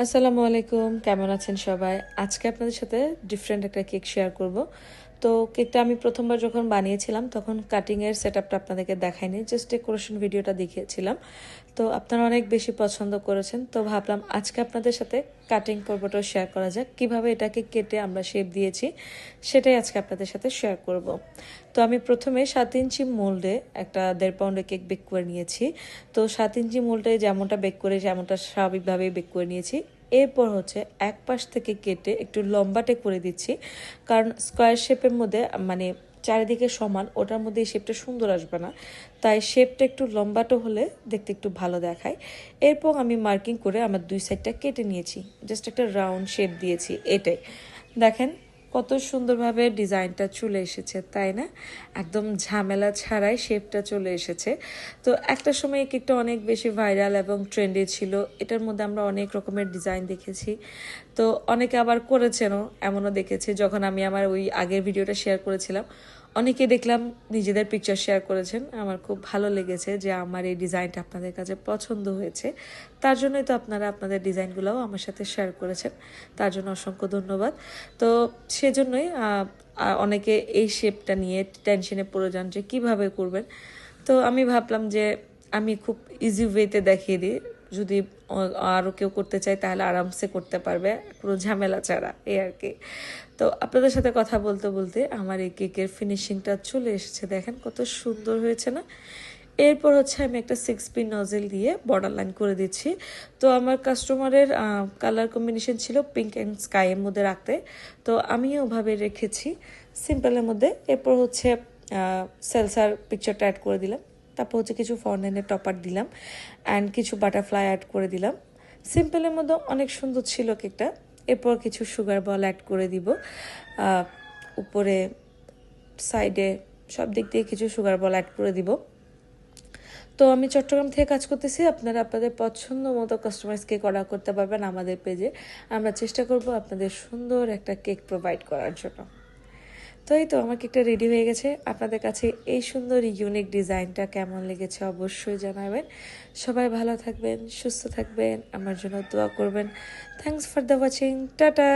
আসসালামু আলাইকুম, কেমন আছেন সবাই? আজকে আপনাদের সাথে ডিফারেন্ট একটা কেক শেয়ার করব। তো কেকটা আমি প্রথমবার যখন বানিয়েছিলাম তখন কাটিংয়ের সেটআপটা আপনাদেরকে দেখাইনি, জাস্ট ডেকোরেশন ভিডিওটা দেখিয়েছিলাম। তো আপনারা অনেক বেশি পছন্দ করেছেন, তো ভাবলাম আজকে আপনাদের সাথে কাটিং পর্বটাও শেয়ার করা যাক। কিভাবে এটাকে কেটে আমরা শেপ দিয়েছি সেটাই আজকে আপনাদের সাথে শেয়ার করব। তো আমি প্রথমে 7 ইঞ্চি মোল্ডে একটা 1.5 পাউন্ডের কেক বেক করে নিয়েছি। তো 7 ইঞ্চি মোল্ডে যেমনটা বেক করে যেমনটা স্বাভাবিকভাবেই বেক করে নিয়েছি। এরপর হচ্ছে এক পাশ থেকে কেটে একটু লম্বাটে করে দিচ্ছি, কারণ স্কোয়ার শেপের মধ্যে মানে চারিদিকে সমান, ওটার মধ্যে এই শেপটা সুন্দর আসবে না, তাই শেপটা একটু লম্বাটো হলে দেখতে একটু ভালো দেখায়। এরপর আমি মার্কিং করে আমার দুই সাইডটা কেটে নিয়েছি, জাস্ট একটা রাউন্ড শেপ দিয়েছি। এটাই দেখেন কত সুন্দরভাবে ডিজাইনটা চলে এসেছে, তাই না? একদম ঝামেলা ছাড়াই শেপটা চলে এসেছে। তো একটা সময় কেকটা অনেক বেশি ভাইরাল এবং ট্রেন্ডি ছিল, এটার মধ্যে আমরা অনেক রকমের ডিজাইন দেখেছি। তো অনেকে আবার করেছেনও, এমনও দেখেছি যখন আমি আমার ওই আগের ভিডিওটা শেয়ার করেছিলাম, অনেকে দেখলাম নিজেদের পিকচার শেয়ার করেছেন। আমার খুব ভালো লেগেছে যে আমার এই ডিজাইনটা আপনাদের কাছে পছন্দ হয়েছে, তার জন্যই তো আপনারা আপনাদের ডিজাইনগুলোও আমার সাথে শেয়ার করেছেন, তার জন্য অসংখ্য ধন্যবাদ। তো সেজন্যই অনেকে এই শেপটা নিয়ে টেনশনে পড়ে যান যে কিভাবে করবেন। তো আমি ভাবলাম যে আমি খুব ইজি ওয়েতে দেখিয়ে দিই, যদি আরও কেউ করতে চায় তাহলে আরামসে করতে পারবে, কোনো ঝামেলা ছাড়া, এই আর কি। তো আপনাদের সাথে কথা বলতে বলতে আমার এই কেকের ফিনিশিংটা চলে এসেছে, দেখেন কত সুন্দর হয়েছে না? এরপর হচ্ছে আমি একটা 6 পিন নজেল দিয়ে বর্ডার লাইন করে দিচ্ছি। তো আমার কাস্টমারের কালার কম্বিনেশন ছিল পিঙ্ক অ্যান্ড স্কাইয়ের মধ্যে রাখতে, তো আমিও ওভাবে রেখেছি সিম্পলের মধ্যে। এরপর হচ্ছে সেলসার পিকচারটা অ্যাড করে দিলাম, তারপর হচ্ছে কিছু ফন্ডেন্টের টপার দিলাম অ্যান্ড কিছু বাটারফ্লাই অ্যাড করে দিলাম। সিম্পলের মধ্যে অনেক সুন্দর ছিল কেকটা। এরপর কিছু সুগার বল অ্যাড করে দিব, উপরে সাইডে সব দিক দিয়ে কিছু সুগার বল অ্যাড করে দিব। তো আমি চট্টগ্রাম থেকে কাজ করতেছি, আপনারা আপনাদের পছন্দ মতো কাস্টমাইজ কেক অর্ডার করতে পারবেন আমাদের পেজে। আমরা চেষ্টা করব আপনাদের সুন্দর একটা কেক প্রোভাইড করার জন্য। তো এই তো আমার কেকটা রেডি হয়ে গেছে। আপনাদের কাছে এই সুন্দর ইউনিক ডিজাইনটা কেমন লেগেছে অবশ্যই জানাবেন। সবাই ভালো থাকবেন, সুস্থ থাকবেন, আমার জন্য দোয়া করবেন। Thanks for the watching, tata.